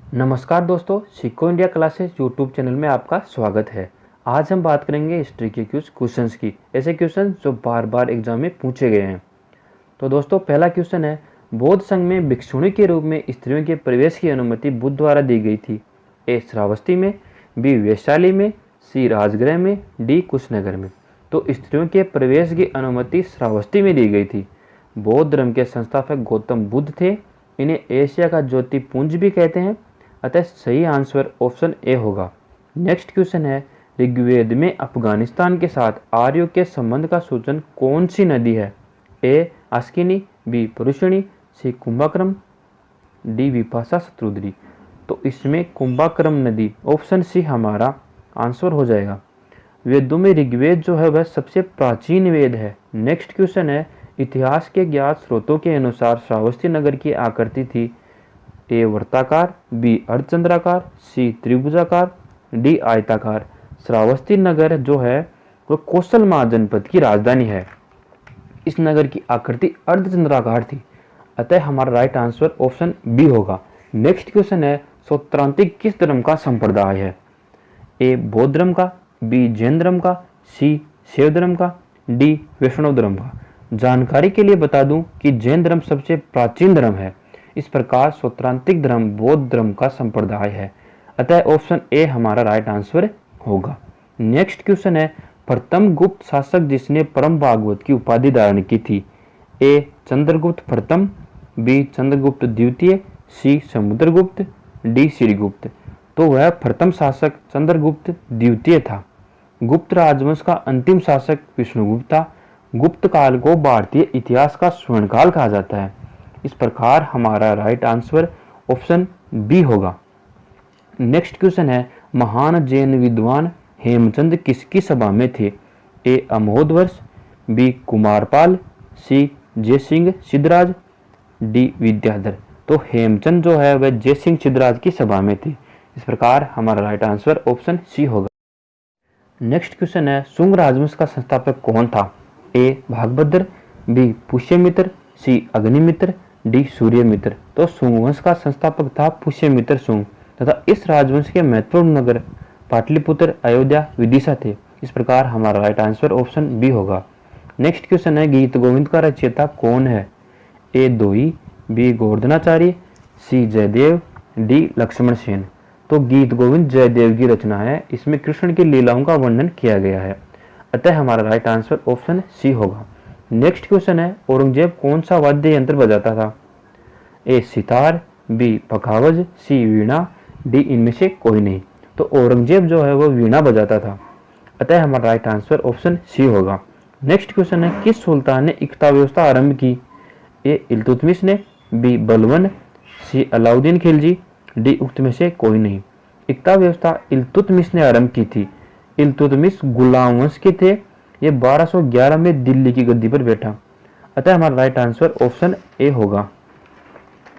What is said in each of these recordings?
नमस्कार दोस्तों, सीखो इंडिया क्लासेस यूट्यूब चैनल में आपका स्वागत है। आज हम बात करेंगे हिस्ट्री के कुछ क्वेश्चंस की, ऐसे क्वेश्चन जो बार बार एग्जाम में पूछे गए हैं। तो दोस्तों, पहला क्वेश्चन है, बौद्ध संघ में भिक्षुणी के रूप में स्त्रियों के प्रवेश की अनुमति बुद्ध द्वारा दी गई थी? ए श्रावस्ती में, बी वैशाली में, सी राजगृह में, डी कुशनगर में। तो स्त्रियों के प्रवेश की अनुमति श्रावस्ती में दी गई थी। बौद्ध धर्म के संस्थापक गौतम बुद्ध थे। इन्हें एशिया का ज्योतिपुंज भी कहते हैं, अतः सही आंसर ऑप्शन ए होगा। नेक्स्ट क्वेश्चन है, ऋग्वेद में अफगानिस्तान के साथ आर्यों के संबंध का सूचन कौन सी नदी है? ए अस्किनी, बी पुरुषणी, सी कुंभकर्म, डी विपाशा शत्रुद्री। तो इसमें कुंभकर्म नदी, ऑप्शन सी हमारा आंसर हो जाएगा। वेदों में ऋग्वेद जो है वह सबसे प्राचीन वेद है। नेक्स्ट क्वेश्चन है, इतिहास के ज्ञात स्रोतों के अनुसार श्रावस्ती नगर की आकृति थी? ए वर्ताकार, बी अर्धचंद्राकार, सी त्रिभुजाकार, डी आयताकार। श्रावस्ती नगर जो है वह कौशल महाजनपद की राजधानी है। इस नगर की आकृति अर्धचंद्राकार थी, अतः हमारा राइट आंसर ऑप्शन बी होगा। नेक्स्ट क्वेश्चन है, सौत्रांतिक किस धर्म का संप्रदाय है? ए बौद्ध धर्म का, बी जैन धर्म का, सी शैव धर्म का, डी वैष्णव धर्म का। जानकारी के लिए बता दूं कि जैन धर्म सबसे प्राचीन धर्म है। इस प्रकार सौत्रांतिक धर्म बौद्ध धर्म का संप्रदाय है, अतः ऑप्शन ए हमारा राइट आंसर होगा। नेक्स्ट क्वेश्चन है, प्रथम गुप्त शासक जिसने परम भागवत की उपाधि धारण की थी? ए चंद्रगुप्त प्रथम, बी चंद्रगुप्त द्वितीय, सी समुद्रगुप्त, डी श्रीगुप्त। तो वह प्रथम शासक चंद्रगुप्त द्वितीय था। गुप्त राजवंश का अंतिम शासक विष्णुगुप्त था। गुप्त काल को भारतीय इतिहास का स्वर्णकाल कहा जाता है। इस प्रकार हमारा राइट आंसर ऑप्शन बी होगा। नेक्स्ट क्वेश्चन है, महान जैन विद्वान हेमचंद किसकी सभा में थे? ए अमोधवर्ष, बी कुमारपाल, सी जयसिंह सिद्धराज, डी विद्याधर। तो हेमचंद जो है वह जयसिंह सिद्धराज की सभा में थे। इस प्रकार हमारा राइट आंसर ऑप्शन सी होगा। नेक्स्ट क्वेश्चन है, शुंग राजवंश का संस्थापक कौन था? ए भागभद्र, बी पुष्यमित्र, सी अग्निमित्र, डी सूर्यमित्र। तो शुंग वंश का संस्थापक था पुष्यमित्र शुंग, तथा इस राजवंश के महत्वपूर्ण नगर पाटलिपुत्र, अयोध्या, विदिशा थे। इस प्रकार हमारा राइट आंसर ऑप्शन बी होगा। नेक्स्ट क्वेश्चन है, गीत गोविंद का रचयिता कौन है? ए दोई, बी गोवर्धनाचार्य, सी जयदेव, डी लक्ष्मण सेन। तो गीत गोविंद जयदेव की रचना है। इसमें कृष्ण की लीलाओं का वर्णन किया गया है, अतः हमारा राइट आंसर ऑप्शन सी होगा। नेक्स्ट क्वेश्चन है, औरंगजेब कौन सा वाद्य यंत्र बजाता था? ए सितार, बी पखावज, सी वीणा, डी इनमें से कोई नहीं। तो औरंगजेब जो है वो वीणा बजाता था, अतः हमारा राइट आंसर ऑप्शन सी होगा। नेक्स्ट क्वेश्चन है, किस सुल्तान ने इक्ता व्यवस्था आरंभ की? ए इल्तुतमिश ने, बी बलवन, सी अलाउद्दीन खिलजी, डी उक्त में से कोई नहीं। इक्ता व्यवस्था इल्तुतमिश ने आरंभ की थी। इल्तुतमिश गुलाम वंश के थे। ये 1211 में दिल्ली की गद्दी पर बैठा, अतः हमारा राइट आंसर ऑप्शन ए होगा।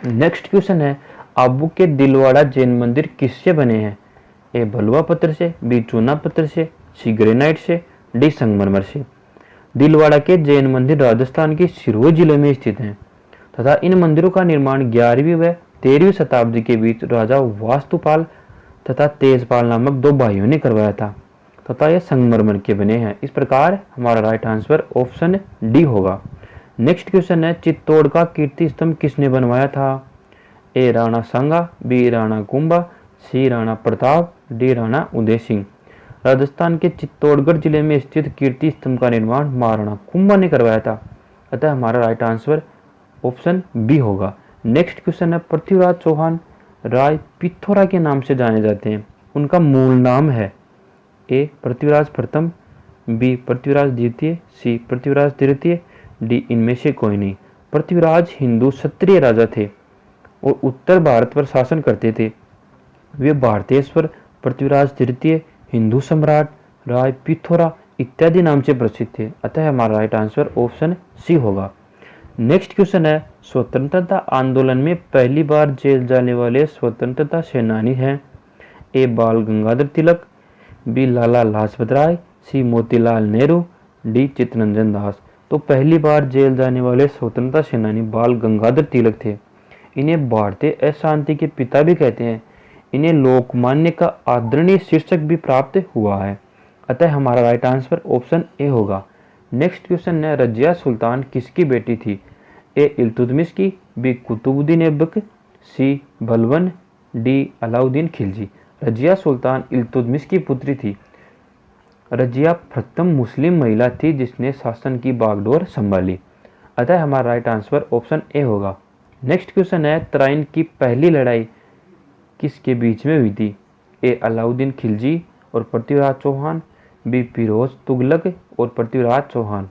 नेक्स्ट क्वेश्चन है, आबू के दिलवाड़ा जैन मंदिर किससे बने हैं? ए बलुआ पत्थर से, बी चूना पत्थर से, सी ग्रेनाइट से, डी संगमरमर से। दिलवाड़ा के जैन मंदिर राजस्थान के सिरोही जिले में स्थित हैं, तथा इन मंदिरों का निर्माण 11वीं व 13वीं शताब्दी के बीच राजा वास्तुपाल तथा तेजपाल नामक दो भाइयों ने करवाया था, तथा यह संगमरमर के बने हैं। इस प्रकार हमारा राइट आंसर ऑप्शन डी होगा। नेक्स्ट क्वेश्चन है, चित्तौड़ का कीर्ति स्तंभ किसने बनवाया था? ए राणा सांगा, बी राणा कुंभा, सी राणा प्रताप, डी राणा उदय सिंह। राजस्थान के चित्तौड़गढ़ जिले में स्थित कीर्ति स्तंभ का निर्माण महाराणा कुंभा ने करवाया था, अतः हमारा राइट आंसर ऑप्शन बी होगा। नेक्स्ट क्वेश्चन है, पृथ्वीराज चौहान राय पिथौरा के नाम से जाने जाते हैं, उनका मूल नाम है? ए पृथ्वीराज प्रथम, बी पृथ्वीराज द्वितीय, सी पृथ्वीराज तृतीय, डी इनमें से कोई नहीं। पृथ्वीराज हिंदू क्षत्रिय राजा थे और उत्तर भारत पर शासन करते थे। वे भारतेश्वर, पृथ्वीराज तृतीय, हिंदू सम्राट, राय पिथौरा इत्यादि नाम से प्रसिद्ध थे, अतः हमारा राइट आंसर ऑप्शन सी होगा। नेक्स्ट क्वेश्चन है, स्वतंत्रता आंदोलन में पहली बार जेल जाने वाले स्वतंत्रता सेनानी हैं? ए बाल गंगाधर तिलक, बी लाला लाजपत राय, सी मोतीलाल नेहरू, डी चित्तरंजन दास। तो पहली बार जेल जाने वाले स्वतंत्रता सेनानी बाल गंगाधर तिलक थे। इन्हें भारतीय अशांति के पिता भी कहते हैं। इन्हें लोकमान्य का आदरणीय शीर्षक भी प्राप्त हुआ है। अतः हमारा राइट आंसर ऑप्शन ए होगा। नेक्स्ट क्वेश्चन है, रजिया सुल्तान किसकी बेटी थी? ए इल्तुतमिश की, बी कुतुबुद्दीन ऐबक, सी बलबन, डी अलाउद्दीन खिलजी। रजिया सुल्तान इल्तुतमिश की पुत्री थी। रजिया प्रथम मुस्लिम महिला थी जिसने शासन की बागडोर संभाली। अतः हमारा राइट आंसर ऑप्शन ए होगा। नेक्स्ट क्वेश्चन है, तराइन की पहली लड़ाई किसके बीच में हुई थी? ए अलाउद्दीन खिलजी और पृथ्वीराज चौहान, बी फिरोज तुगलक और पृथ्वीराज चौहान,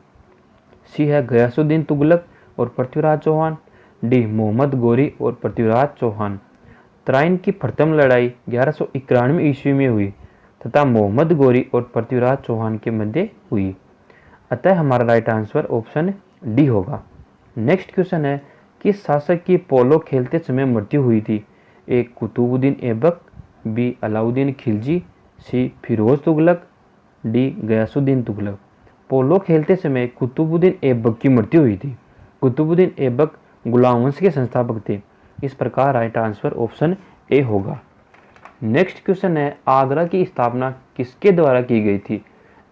सी है गयासुद्दीन तुगलक और पृथ्वीराज चौहान, डी मोहम्मद गोरी और पृथ्वीराज चौहान। तराइन की प्रथम लड़ाई 1191 ईस्वी में हुई तथा मोहम्मद गोरी और पृथ्वीराज चौहान के मध्य हुई। अतः हमारा राइट आंसर ऑप्शन डी होगा। नेक्स्ट क्वेश्चन है, किस शासक की पोलो खेलते समय मृत्यु हुई थी? ए कुतुबुद्दीन ऐबक, बी अलाउद्दीन खिलजी, सी फिरोज तुगलक, डी गयासुद्दीन तुगलक। पोलो खेलते समय कुतुबुद्दीन ऐबक की मृत्यु हुई थी। कुतुबुद्दीन ऐबक गुलाम वंश के संस्थापक थे। इस प्रकार राइट आंसर ऑप्शन ए होगा। नेक्स्ट क्वेश्चन है, आगरा की स्थापना किसके द्वारा की गई थी?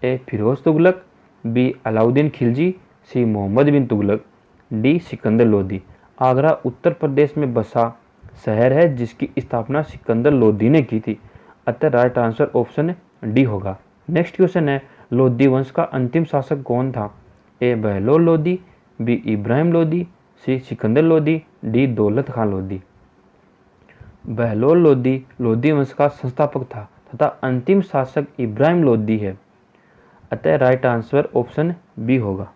ए फिरोज तुगलक, बी अलाउद्दीन खिलजी, सी मोहम्मद बिन तुगलक, डी सिकंदर लोदी। आगरा उत्तर प्रदेश में बसा शहर है जिसकी स्थापना सिकंदर लोदी ने की थी। अतः राइट आंसर ऑप्शन डी होगा। नेक्स्ट क्वेश्चन है, लोदी वंश का अंतिम शासक कौन था? ए बहलोल लोदी, बी इब्राहिम लोदी, सी सिकंदर लोदी, डी दौलत खान लोदी। बहलोल लोदी लोदी वंश का संस्थापक था तथा अंतिम शासक इब्राहिम लोदी है। अतः राइट आंसर ऑप्शन बी होगा।